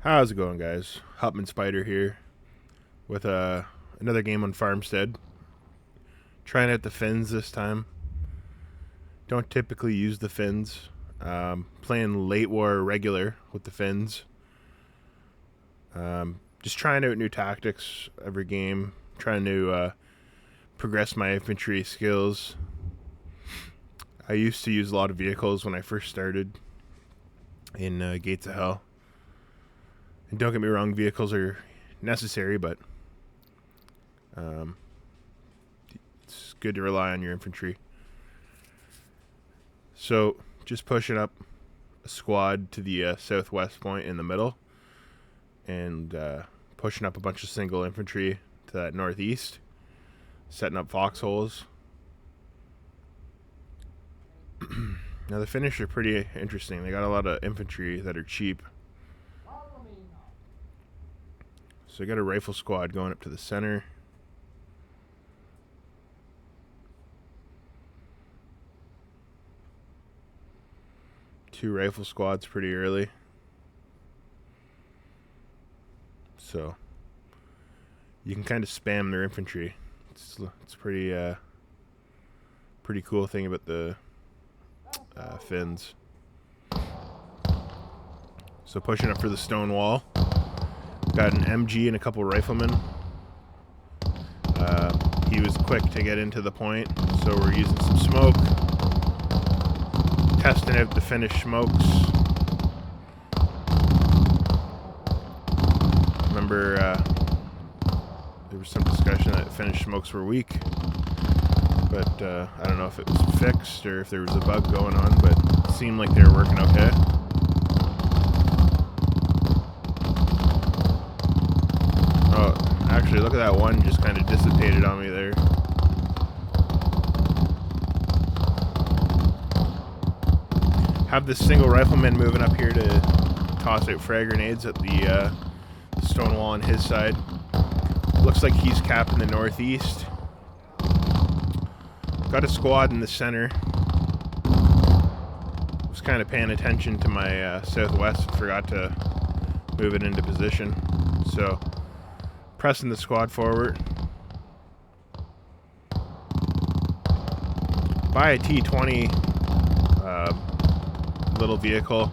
How's it going, guys? Hupman Spider here with another game on Farmstead. Trying out the fins this time. Don't typically use the fins. Playing late war regular with the fins. Just trying out new tactics every game. Trying to progress my infantry skills. I used to use a lot of vehicles when I first started in Gates of Hell. And don't get me wrong, vehicles are necessary, but it's good to rely on your infantry. So, just pushing up a squad to the southwest point in the middle, and pushing up a bunch of single infantry to that northeast, setting up foxholes. Now, the Finnish are pretty interesting. They got a lot of infantry that are cheap. So I got a rifle squad going up to the center. Two rifle squads pretty early. So you can kind of spam their infantry. It's pretty cool thing about the Finns. So pushing up for the stone wall. Got an MG and a couple riflemen. He was quick to get into the point, so we're using some smoke. Testing out the Finnish smokes. Remember, there was some discussion that Finnish smokes were weak, but I don't know if it was fixed or if there was a bug going on, but it seemed like they were working okay. Actually, look at that one just kind of dissipated on me there. Have this single rifleman moving up here to toss out frag grenades at the stone wall on his side. Looks like he's capping the northeast. Got a squad in the center. Was kind of paying attention to my southwest and forgot to move it into position. So pressing the squad forward. Buy a T-20 little vehicle.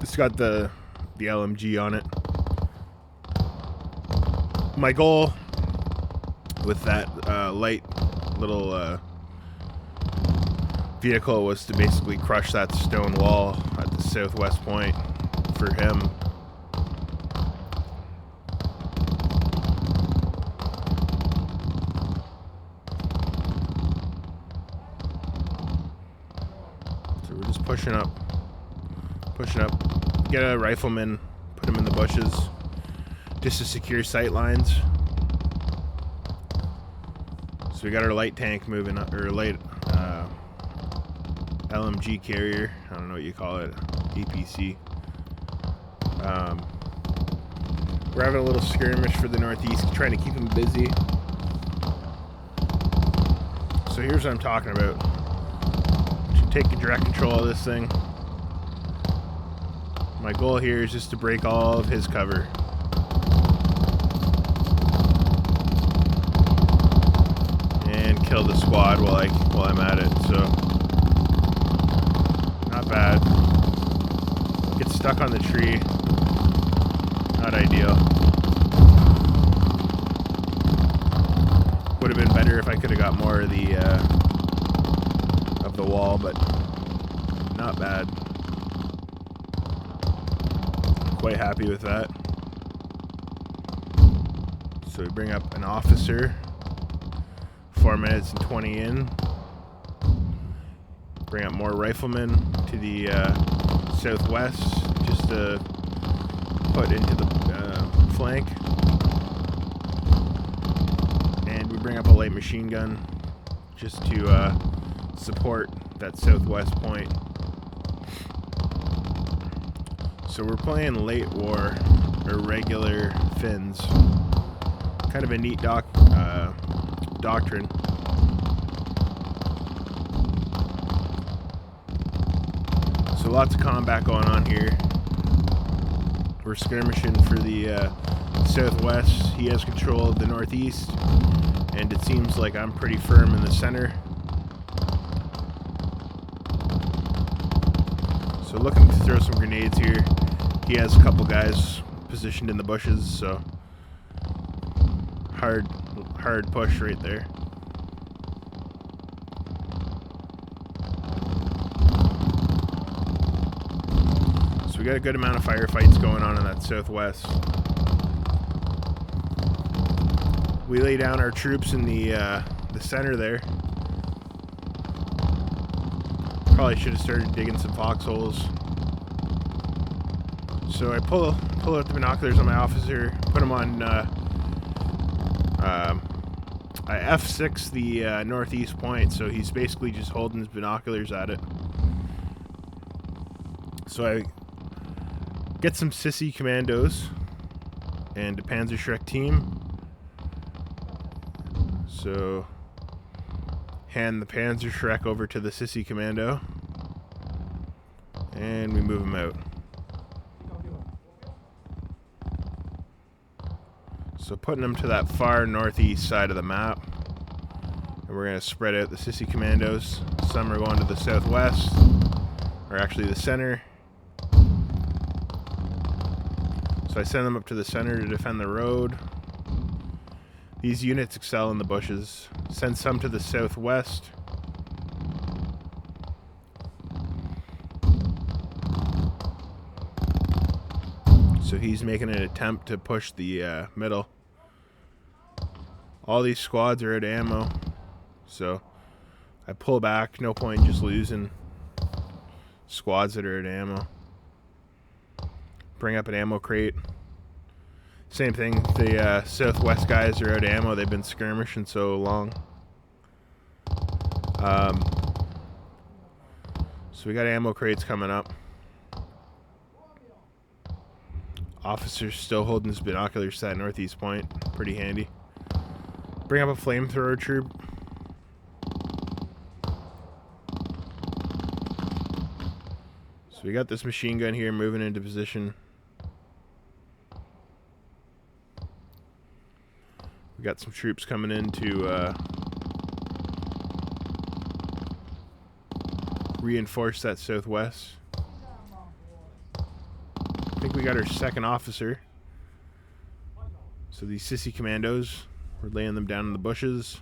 It's got the LMG on it. My goal with that light little vehicle was to basically crush that stone wall at the southwest point for him. We're just pushing up. Get a rifleman, put him in the bushes, just to secure sight lines. So we got our light tank moving up, or light LMG carrier. I don't know what you call it, APC. We're having a little skirmish for the northeast, trying to keep them busy. So here's what I'm talking about. Take direct control of this thing. My goal here is just to break all of his cover. And kill the squad while I'm at it, so not bad. Get stuck on the tree. Not ideal. Would have been better if I could have got more of the wall, but not bad. Quite happy with that. So we bring up an officer. 4 minutes and 20 in. Bring up more riflemen to the southwest, just to put into the flank. And we bring up a light machine gun just to support that southwest point. So we're playing late war, or regular Finns. Kind of a neat doctrine. So lots of combat going on here. We're skirmishing for the southwest. He has control of the northeast, and it seems like I'm pretty firm in the center. So looking to throw some grenades here. He has a couple guys positioned in the bushes, so hard push right there. So we got a good amount of firefights going on in that southwest. We lay down our troops in the center there. Probably should have started digging some foxholes. So I pull out the binoculars on my officer, put them on. I F6 the northeast point, so he's basically just holding his binoculars at it. So I get some Sissi commandos and a Panzerschreck team. So hand the Panzerschreck over to the Sissi commando, and we move him out. So putting them to that far northeast side of the map, and we're going to spread out the Sissi commandos. Some are going to the southwest, or actually the center. So I send them up to the center to defend the road. These units excel in the bushes. Send some to the southwest. So he's making an attempt to push the middle. All these squads are out of ammo, so I pull back. No point just losing squads that are out of ammo. Bring up an ammo crate. Same thing, the southwest guys are out of ammo. They've been skirmishing so long. So we got ammo crates coming up. Officer's still holding his binoculars to that northeast point. Pretty handy. Bring up a flamethrower troop. So we got this machine gun here moving into position. We got some troops coming in to reinforce that southwest. I think we got our second officer. So these Sissi commandos, we're laying them down in the bushes.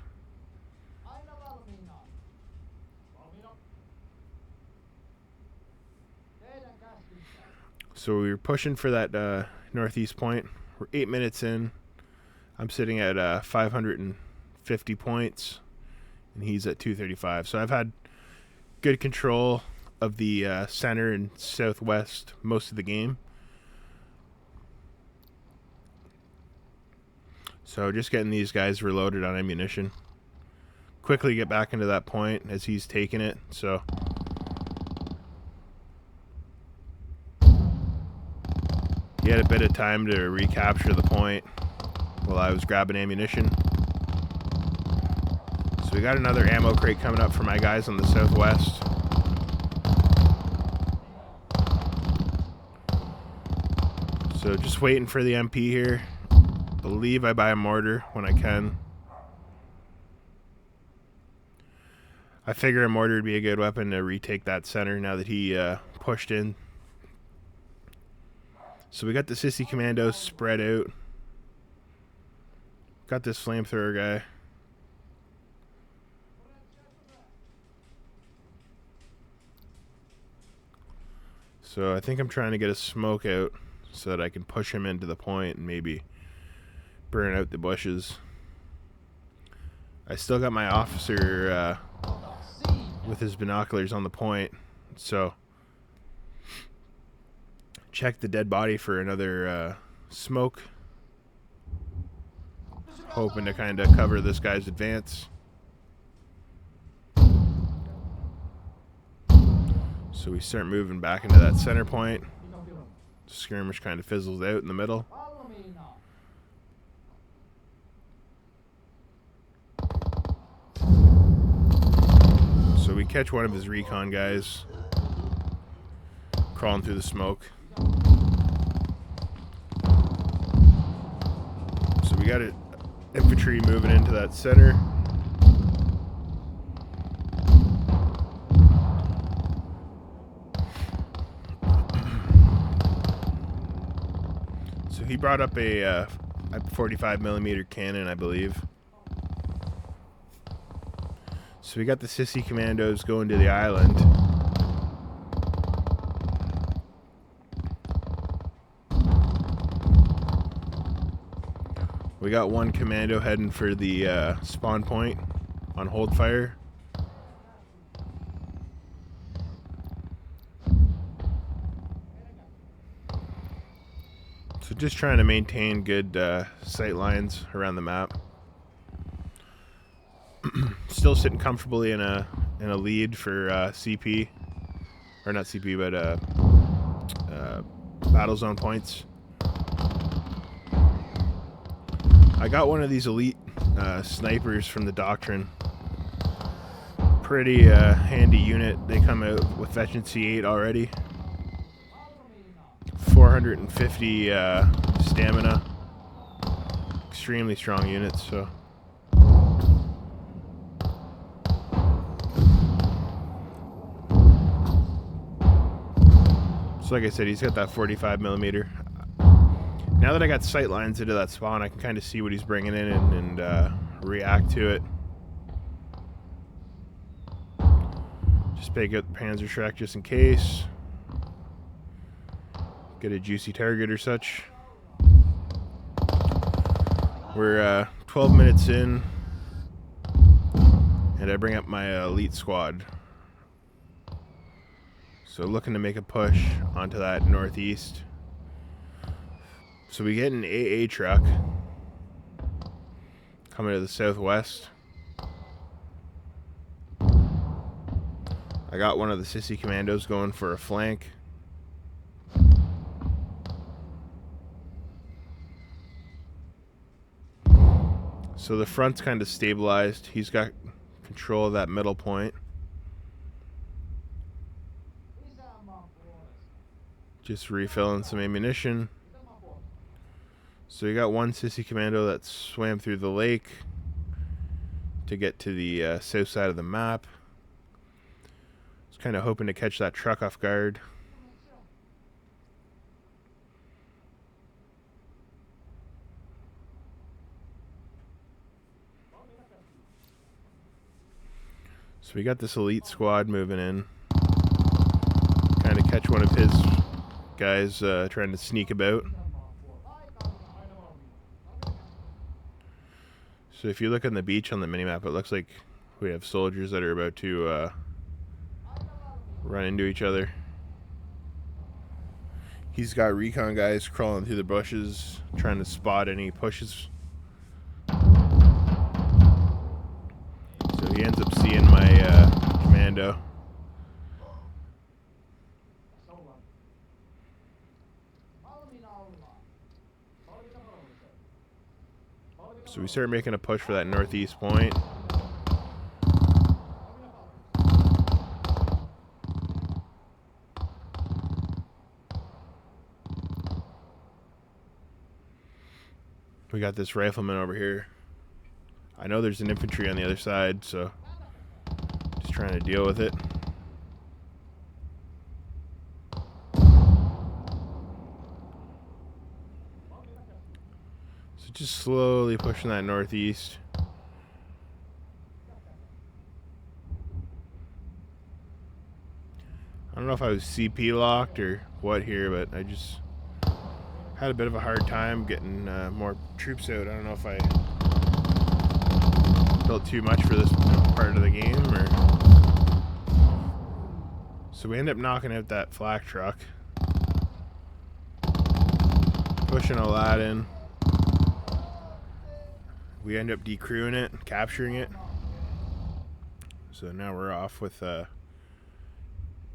So we were pushing for that northeast point. We're 8 minutes in. I'm sitting at 550 points, and he's at 235. So I've had good control of the center and southwest most of the game. So just getting these guys reloaded on ammunition. Quickly get back into that point as he's taking it. So he had a bit of time to recapture the point while I was grabbing ammunition. So we got another ammo crate coming up for my guys on the southwest. So just waiting for the MP here. Believe I buy a mortar when I can. I figure a mortar would be a good weapon to retake that center now that he pushed in. So we got the Sissi commandos spread out. Got this flamethrower guy. So I think I'm trying to get a smoke out so that I can push him into the point and maybe burn out the bushes. I still got my officer with his binoculars on the point, so check the dead body for another smoke, hoping to kind of cover this guy's advance. So we start moving back into that center point. Skirmish kind of fizzles out in the middle. So we catch one of his recon guys crawling through the smoke. got it, infantry moving into that center. So he brought up a 45mm cannon, I believe. So we got the Sissi commandos going to the island. We got one commando heading for the spawn point on hold fire. So just trying to maintain good sight lines around the map. Still sitting comfortably in a lead for CP, or not CP, but battle zone points. I got one of these elite snipers from the Doctrine. Pretty handy unit. They come out with efficiency 8 already. 450 stamina. Extremely strong units. So. So like I said, he's got that 45mm. Now that I got sight lines into that spawn, I can kind of see what he's bringing in and react to it. Just pick up the Panzerschreck just in case. Get a juicy target or such. We're 12 minutes in, and I bring up my elite squad. So looking to make a push onto that northeast. So we get an AA truck coming to the southwest. I got one of the Sissi commandos going for a flank. So the front's kind of stabilized. He's got control of that middle point. Just refilling some ammunition. So we got one Sissi commando that swam through the lake to get to the south side of the map. I was kind of hoping to catch that truck off guard. So we got this elite squad moving in. Kind of catch one of his guys trying to sneak about. So if you look on the beach on the minimap, it looks like we have soldiers that are about to run into each other. He's got recon guys crawling through the bushes, trying to spot any pushes. So he ends up seeing my commando. So we start making a push for that northeast point. We got this rifleman over here. I know there's an infantry on the other side, so just trying to deal with it. Just slowly pushing that northeast. I don't know if I was CP locked or what here, but I just had a bit of a hard time getting more troops out. I don't know if I built too much for this part of the game, or so we end up knocking out that flak truck, pushing Aladdin. We end up decrewing it, capturing it. So now we're off with a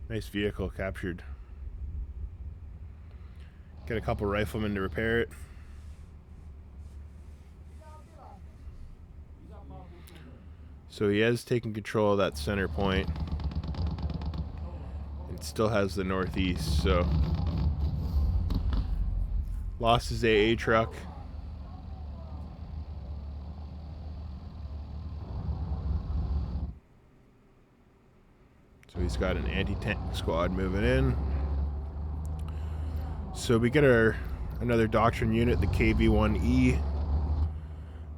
nice vehicle captured. Get a couple riflemen to repair it. So he has taken control of that center point. It still has the northeast, so lost his AA truck. So he's got an anti-tank squad moving in. So we get another Doctrine unit, the KV-1E.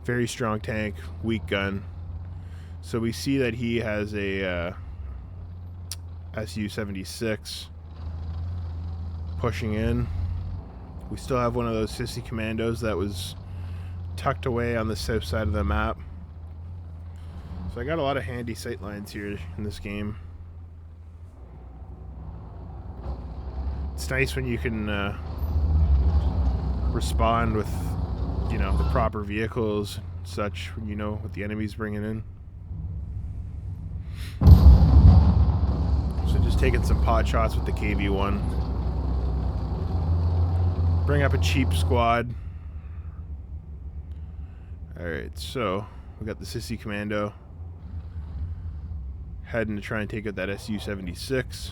Very strong tank, weak gun. So we see that he has a Su-76 pushing in. We still have one of those Sissi commandos that was tucked away on the south side of the map. So I got a lot of handy sight lines here in this game. It's nice when you can respond with, you know, the proper vehicles and such, when you know what the enemy's bringing in. So just taking some pot shots with the KV-1. Bring up a cheap squad. Alright, so we got the Sissi commando heading to try and take out that Su-76.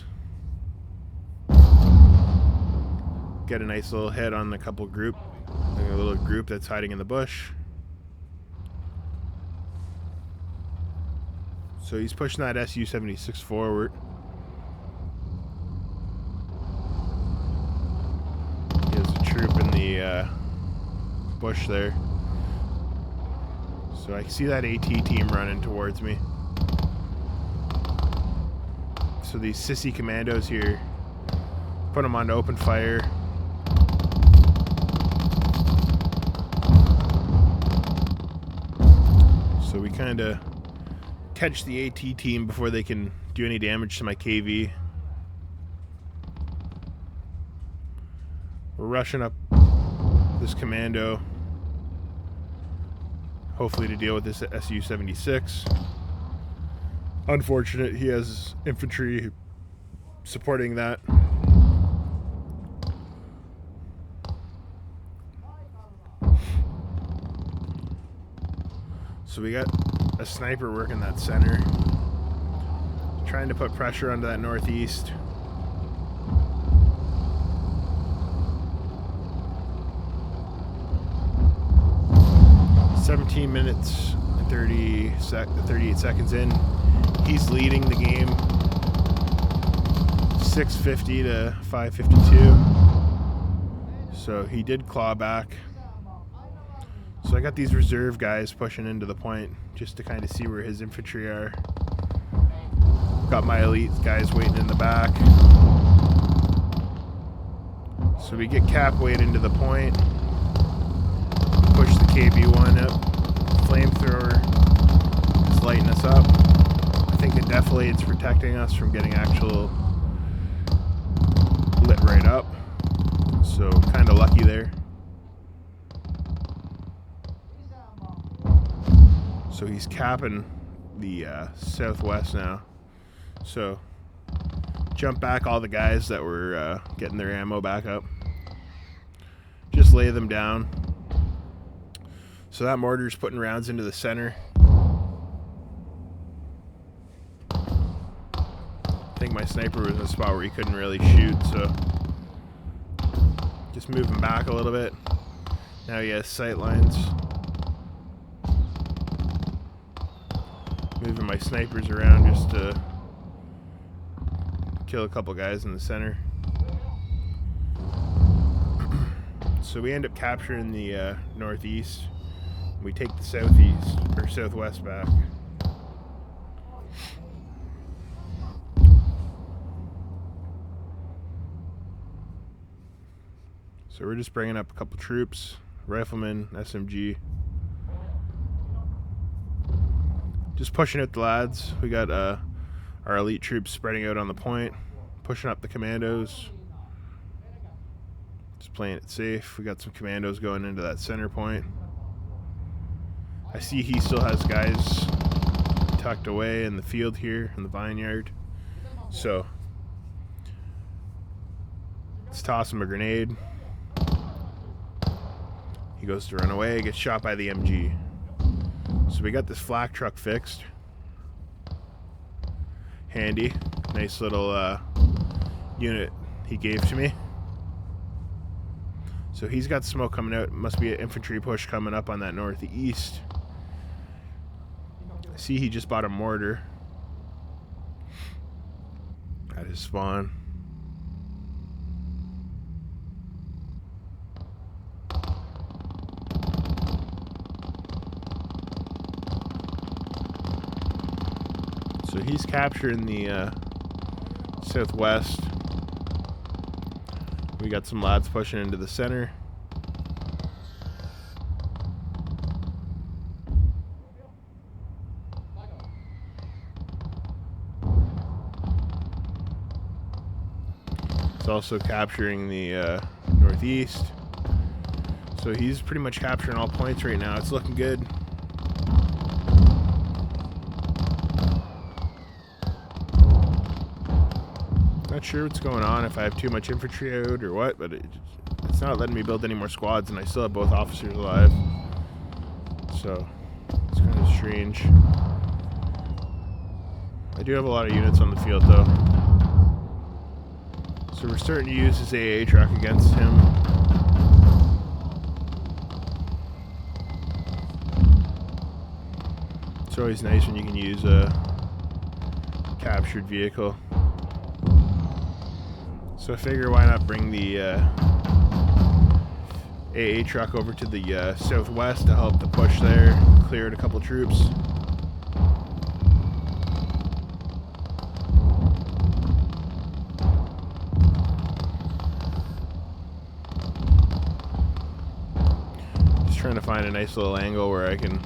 Get a nice little hit on a couple group, like a little group that's hiding in the bush. So he's pushing that Su-76 forward. He has a troop in the bush there. So I see that AT team running towards me. So these Sissi commandos here, put them on open fire. So we kind of catch the AT team before they can do any damage to my KV. We're rushing up this commando, hopefully to deal with this Su-76. Unfortunate, he has infantry supporting that. So we got a sniper working that center, trying to put pressure onto that northeast. "17 minutes and 38 seconds in. He's leading the game, 650 to 552. So he did claw back. So I got these reserve guys pushing into the point just to kind of see where his infantry are. Got my elite guys waiting in the back. So we get cap weight into the point. Push the KV-1 up. Flamethrower is lighting us up. I think it definitely it's protecting us from getting actual lit right up. So kind of lucky there. So he's capping the southwest now. So jump back all the guys that were getting their ammo back up. Just lay them down. So that mortar's putting rounds into the center. I think my sniper was in a spot where he couldn't really shoot, so just move him back a little bit. Now he has sight lines. Moving my snipers around just to kill a couple guys in the center. So we end up capturing the northeast. We take the southeast or southwest back. So we're just bringing up a couple troops, riflemen, SMG. Just pushing out the lads. We got our elite troops spreading out on the point, pushing up the commandos. Just playing it safe. We got some commandos going into that center point. I see he still has guys tucked away in the field here in the vineyard. So let's toss him a grenade. He goes to run away, gets shot by the MG. So we got this flak truck fixed. Handy. Nice little unit he gave to me. So he's got smoke coming out. Must be an infantry push coming up on that northeast. I see he just bought a mortar. to spawn. So he's capturing the southwest. We got some lads pushing into the center. It's also capturing the northeast. So he's pretty much capturing all points right now. It's looking good. Not sure what's going on, if I have too much infantry out or what, but it's not letting me build any more squads, and I still have both officers alive. So it's kind of strange. I do have a lot of units on the field though. So we're starting to use his AA truck against him. It's always nice when you can use a captured vehicle. So I figure why not bring the AA truck over to the southwest to help the push there, clear out a couple troops. Just trying to find a nice little angle where I can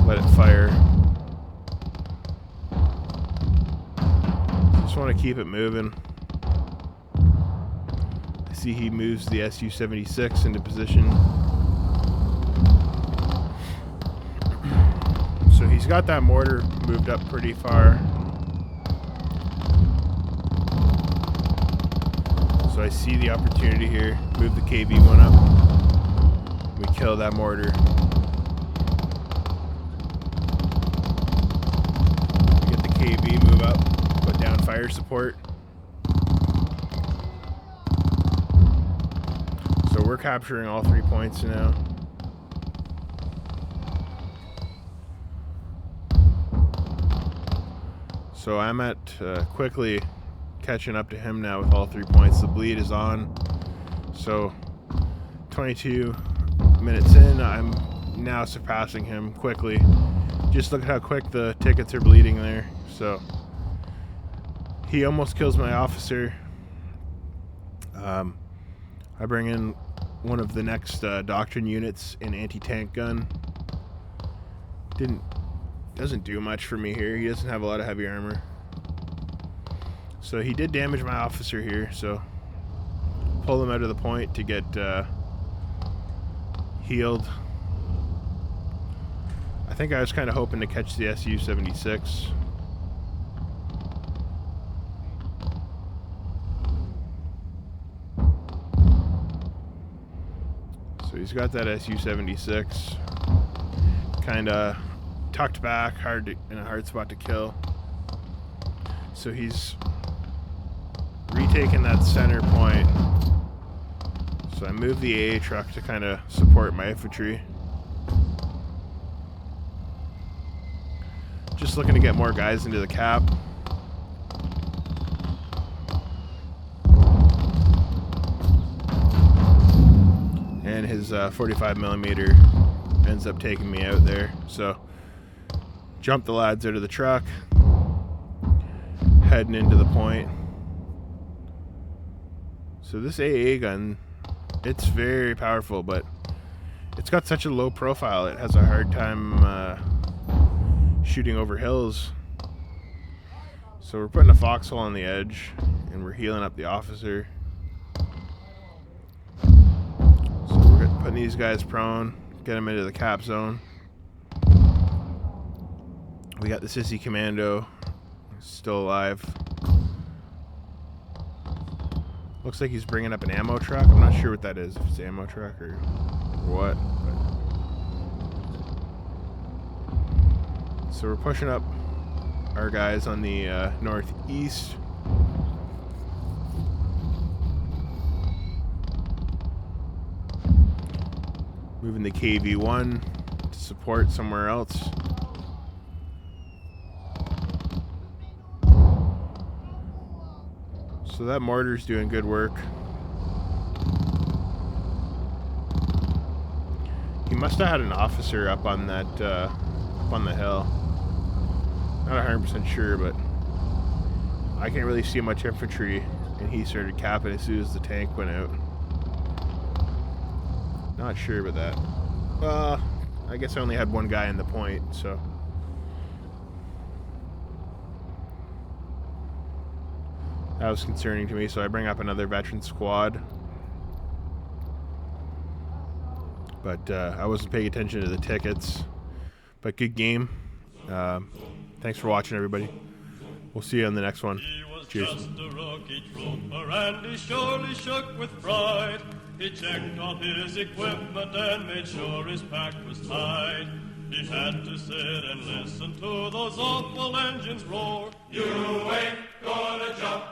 let it fire. Just want to keep it moving. I see he moves the Su-76 into position. So he's got that mortar moved up pretty far. So I see the opportunity here. Move the KV-1 up. We kill that mortar. Get the KV, move up. Put down fire support. So we're capturing all 3 points now. So I'm at quickly catching up to him now with all 3 points. The bleed is on. So 22 minutes in, I'm now surpassing him quickly. Just look at how quick the tickets are bleeding there. So he almost kills my officer. I bring in one of the next doctrine units, an anti-tank gun. Doesn't do much for me here. He doesn't have a lot of heavy armor. So he did damage my officer here, so pull him out of the point to get healed. I think I was kind of hoping to catch the Su-76. So he's got that Su-76 kind of tucked back, in a hard spot to kill. So he's retaking that center point. So I moved the AA truck to kind of support my infantry. Just looking to get more guys into the cap. And his 45 millimeter ends up taking me out there. So jump the lads out of the truck, heading into the point. So this AA gun, it's very powerful, but it's got such a low profile. It has a hard time shooting over hills. So we're putting a foxhole on the edge, and we're healing up the officer. So we're putting these guys prone, get them into the cap zone. We got the Sissi commando still alive. Looks like he's bringing up an ammo truck. I'm not sure what that is, if it's an ammo truck or what. But. So we're pushing up our guys on the northeast. Moving the KV-1 to support somewhere else. So that mortar's doing good work. He must have had an officer up on that, up on the hill. Not 100% sure, but I can't really see much infantry, and he started capping as soon as the tank went out. Not sure about that. I guess I only had one guy in the point, so. That was concerning to me, so I bring up another veteran squad. But I wasn't paying attention to the tickets. But good game. Thanks for watching, everybody. We'll see you on the next one. Cheers. Just a rookie trooper, and he surely shook with pride. He checked all his equipment and made sure his pack was tied. He had to sit and listen to those awful engines roar. You ain't gonna jump